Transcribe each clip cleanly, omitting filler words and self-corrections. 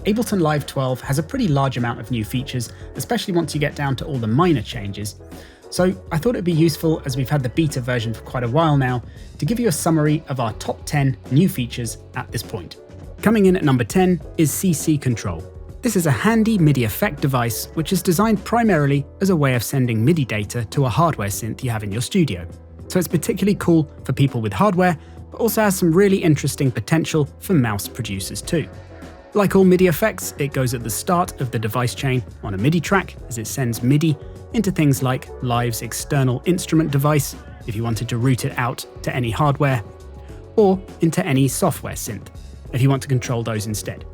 Ableton Live 12 has a pretty large amount of new features, especially once you get down to all the minor changes. So I thought it'd be useful, as we've had the beta version for quite a while now, to give you a summary of our top 10 new features at this point. Coming in at number 10 is CC Control. This is a handy MIDI effect device which is designed primarily as a way of sending MIDI data to a hardware synth you have in your studio. So it's particularly cool for people with hardware, but also has some really interesting potential for mouse producers too. Like all MIDI effects, it goes at the start of the device chain on a MIDI track as it sends MIDI into things like Live's external instrument device, if you wanted to route it out to any hardware, or into any software synth, if you want to control those instead.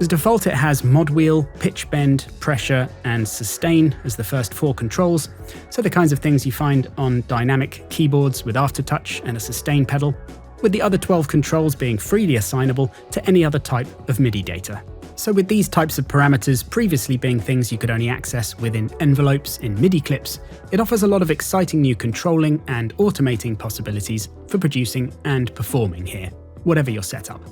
As default, it has mod wheel, pitch bend, pressure, and sustain as the first 4 controls, so the kinds of things you find on dynamic keyboards with aftertouch and a sustain pedal, with the other 12 controls being freely assignable to any other type of MIDI data. So with these types of parameters previously being things you could only access within envelopes in MIDI clips, it offers a lot of exciting new controlling and automating possibilities for producing and performing here, whatever your setup.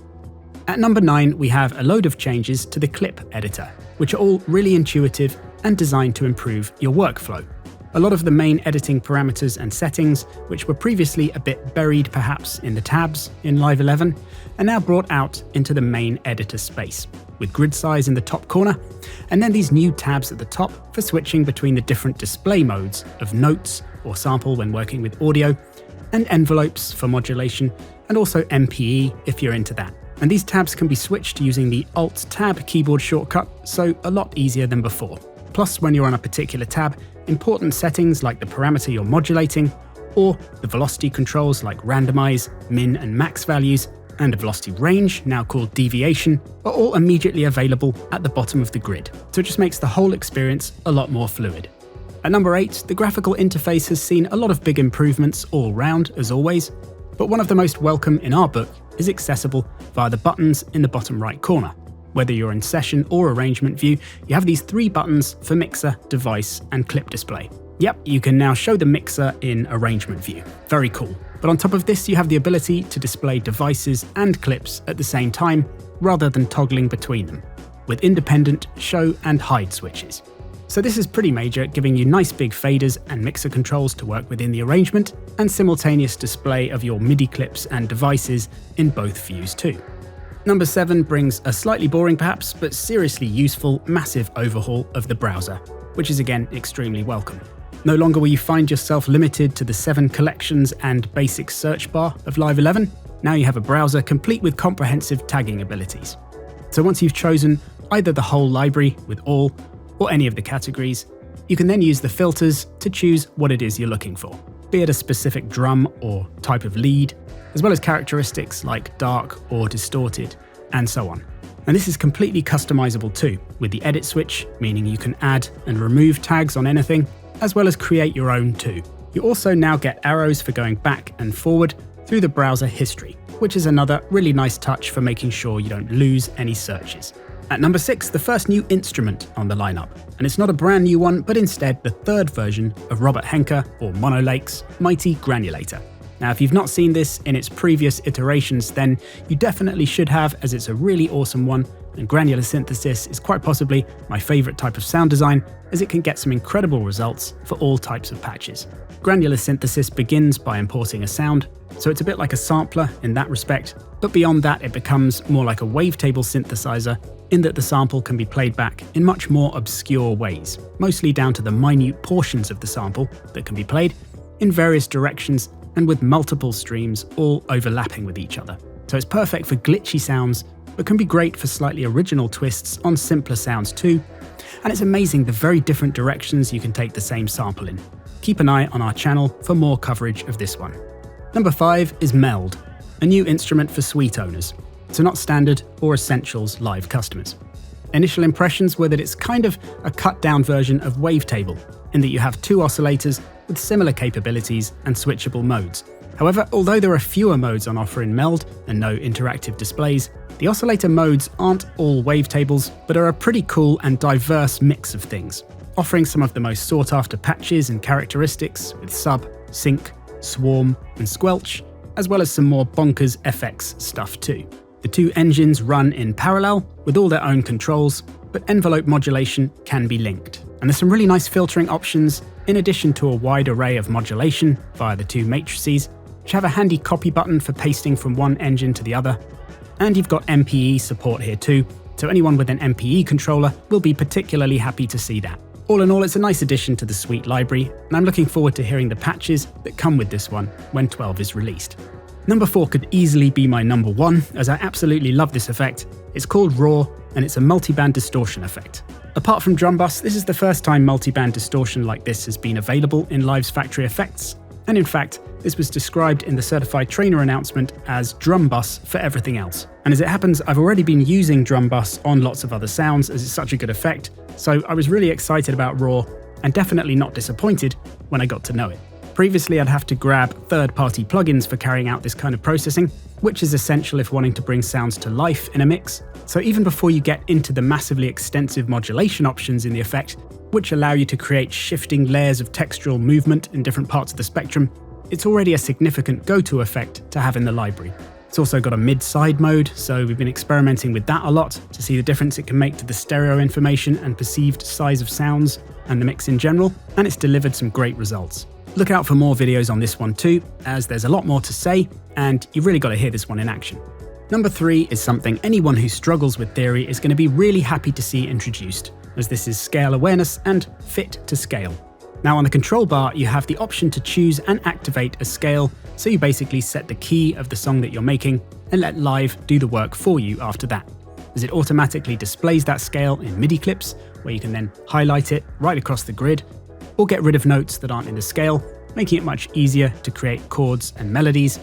At number 9, we have a load of changes to the clip editor, which are all really intuitive and designed to improve your workflow. A lot of the main editing parameters and settings, which were previously a bit buried perhaps in the tabs in Live 11, are now brought out into the main editor space, with grid size in the top corner, and then these new tabs at the top for switching between the different display modes of notes or sample when working with audio, and envelopes for modulation, and also MPE if you're into that. And these tabs can be switched using the Alt-Tab keyboard shortcut, so a lot easier than before. Plus, when you're on a particular tab, important settings like the parameter you're modulating, or the velocity controls like randomize, min and max values, and a velocity range, now called deviation, are all immediately available at the bottom of the grid, so it just makes the whole experience a lot more fluid. At number 8, the graphical interface has seen a lot of big improvements all round, as always, but one of the most welcome in our book is accessible via the buttons in the bottom right corner. Whether you're in session or arrangement view, you have these 3 buttons for mixer, device, and clip display. Yep, you can now show the mixer in arrangement view. Very cool. But on top of this, you have the ability to display devices and clips at the same time, rather than toggling between them, with independent show and hide switches. So this is pretty major, giving you nice big faders and mixer controls to work within the arrangement, and simultaneous display of your MIDI clips and devices in both views too. Number 7 brings a slightly boring perhaps, but seriously useful massive overhaul of the browser, which is again extremely welcome. No longer will you find yourself limited to the 7 collections and basic search bar of Live 11. Now you have a browser complete with comprehensive tagging abilities. So once you've chosen either the whole library with all, or any of the categories, you can then use the filters to choose what it is you're looking for, be it a specific drum or type of lead, as well as characteristics like dark or distorted, and so on. And this is completely customizable too, with the edit switch, meaning you can add and remove tags on anything, as well as create your own too. You also now get arrows for going back and forward through the browser history, which is another really nice touch for making sure you don't lose any searches. At number 6, the first new instrument on the lineup, and it's not a brand new one, but instead the 3rd version of Robert Henke or Monolake's mighty Granulator. Now, if you've not seen this in its previous iterations, then you definitely should have, as it's a really awesome one, and granular synthesis is quite possibly my favourite type of sound design, as it can get some incredible results for all types of patches. Granular synthesis begins by importing a sound, so it's a bit like a sampler in that respect, but beyond that it becomes more like a wavetable synthesizer, in that the sample can be played back in much more obscure ways, mostly down to the minute portions of the sample that can be played in various directions and with multiple streams all overlapping with each other. So it's perfect for glitchy sounds, but can be great for slightly original twists on simpler sounds too. And it's amazing the very different directions you can take the same sample in. Keep an eye on our channel for more coverage of this one. Number 5 is Meld, a new instrument for suite owners, so not standard or essentials live customers. Initial impressions were that it's kind of a cut-down version of Wavetable, in that you have 2 oscillators with similar capabilities and switchable modes. However, although there are fewer modes on offer in Meld and no interactive displays, the oscillator modes aren't all wavetables, but are a pretty cool and diverse mix of things, offering some of the most sought-after patches and characteristics with sub, sync, swarm, and squelch, as well as some more bonkers FX stuff too. The two engines run in parallel with all their own controls, but envelope modulation can be linked. And there's some really nice filtering options in addition to a wide array of modulation via the two matrices, which have a handy copy button for pasting from one engine to the other. And you've got MPE support here too, so anyone with an MPE controller will be particularly happy to see that. All in all, it's a nice addition to the suite library, and I'm looking forward to hearing the patches that come with this one when 12 is released. Number 4 could easily be my number 1, as I absolutely love this effect. It's called Raw, and it's a multiband distortion effect. Apart from drum bus, this is the first time multiband distortion like this has been available in Live's factory effects, and in fact, this was described in the certified trainer announcement as drum bus for everything else. And as it happens, I've already been using drum bus on lots of other sounds as it's such a good effect, so I was really excited about Raw and definitely not disappointed when I got to know it. Previously, I'd have to grab third-party plugins for carrying out this kind of processing, which is essential if wanting to bring sounds to life in a mix. So even before you get into the massively extensive modulation options in the effect, which allow you to create shifting layers of textural movement in different parts of the spectrum, it's already a significant go-to effect to have in the library. It's also got a mid-side mode, so we've been experimenting with that a lot to see the difference it can make to the stereo information and perceived size of sounds and the mix in general, and it's delivered some great results. Look out for more videos on this one too, as there's a lot more to say, and you've really got to hear this one in action. Number 3 is something anyone who struggles with theory is going to be really happy to see introduced, as this is scale awareness and fit to scale. Now on the control bar, you have the option to choose and activate a scale, so you basically set the key of the song that you're making and let Live do the work for you after that, as it automatically displays that scale in MIDI clips, where you can then highlight it right across the grid, or get rid of notes that aren't in the scale, making it much easier to create chords and melodies.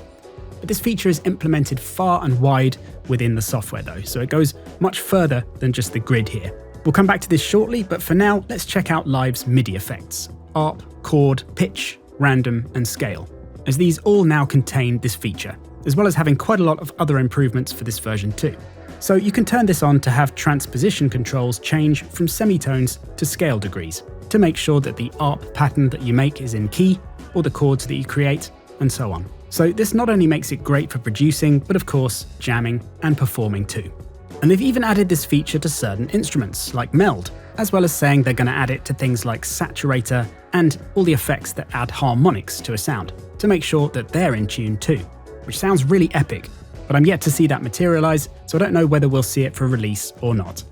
But this feature is implemented far and wide within the software though, so it goes much further than just the grid here. We'll come back to this shortly, but for now, let's check out Live's MIDI effects: ARP, chord, pitch, random, and scale, as these all now contain this feature, as well as having quite a lot of other improvements for this version too. So you can turn this on to have transposition controls change from semitones to scale degrees, to make sure that the ARP pattern that you make is in key, or the chords that you create, and so on. So this not only makes it great for producing, but of course, jamming and performing too. And they've even added this feature to certain instruments, like Meld, as well as saying they're going to add it to things like Saturator and all the effects that add harmonics to a sound, to make sure that they're in tune too, which sounds really epic, but I'm yet to see that materialize, so I don't know whether we'll see it for release or not.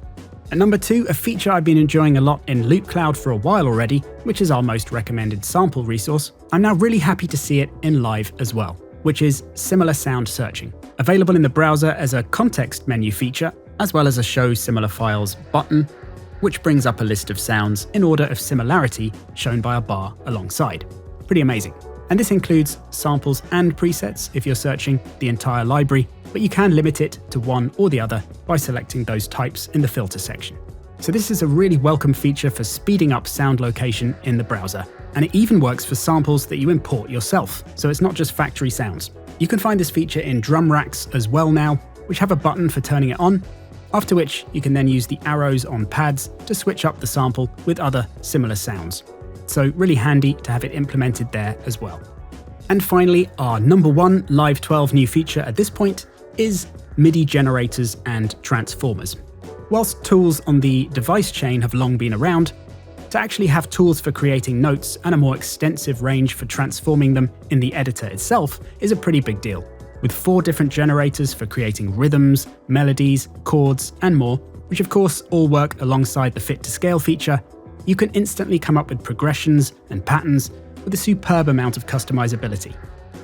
At number 2, a feature I've been enjoying a lot in LoopCloud for a while already, which is our most recommended sample resource. I'm now really happy to see it in Live as well, which is similar sound searching. Available in the browser as a context menu feature, as well as a show similar files button, which brings up a list of sounds in order of similarity shown by a bar alongside. Pretty amazing. And this includes samples and presets if you're searching the entire library, but you can limit it to one or the other by selecting those types in the filter section. So this is a really welcome feature for speeding up sound location in the browser, and it even works for samples that you import yourself, so it's not just factory sounds. You can find this feature in drum racks as well now, which have a button for turning it on, after which you can then use the arrows on pads to switch up the sample with other similar sounds. So really handy to have it implemented there as well. And finally, our number 1 Live 12 new feature at this point is MIDI generators and transformers. Whilst tools on the device chain have long been around, to actually have tools for creating notes and a more extensive range for transforming them in the editor itself is a pretty big deal. With 4 different generators for creating rhythms, melodies, chords, and more, which of course all work alongside the fit to scale feature, you can instantly come up with progressions and patterns with a superb amount of customizability.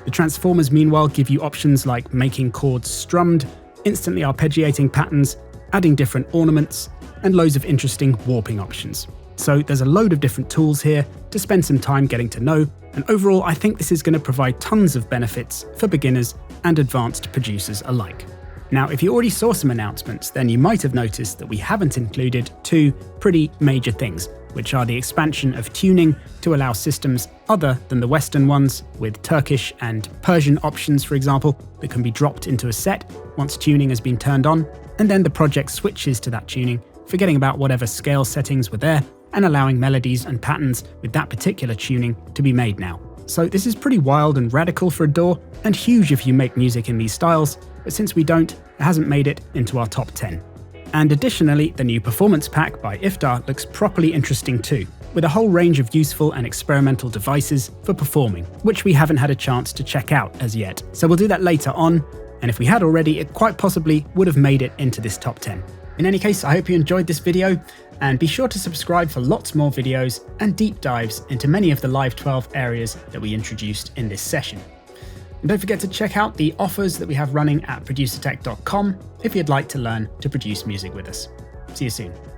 The transformers meanwhile give you options like making chords strummed, instantly arpeggiating patterns, adding different ornaments, and loads of interesting warping options. So there's a load of different tools here to spend some time getting to know, and overall I think this is going to provide tons of benefits for beginners and advanced producers alike. Now, if you already saw some announcements, then you might have noticed that we haven't included 2 pretty major things, which are the expansion of tuning to allow systems other than the Western ones, with Turkish and Persian options, for example, that can be dropped into a set once tuning has been turned on, and then the project switches to that tuning, forgetting about whatever scale settings were there, and allowing melodies and patterns with that particular tuning to be made now. So this is pretty wild and radical for a DAW, and huge if you make music in these styles, but since we don't, it hasn't made it into our top 10. And additionally, the new performance pack by Iftar looks properly interesting too, with a whole range of useful and experimental devices for performing, which we haven't had a chance to check out as yet. So we'll do that later on, and if we had already, it quite possibly would have made it into this top 10. In any case, I hope you enjoyed this video, and be sure to subscribe for lots more videos and deep dives into many of the Live 12 areas that we introduced in this session. And don't forget to check out the offers that we have running at Producertech.com if you'd like to learn to produce music with us. See you soon.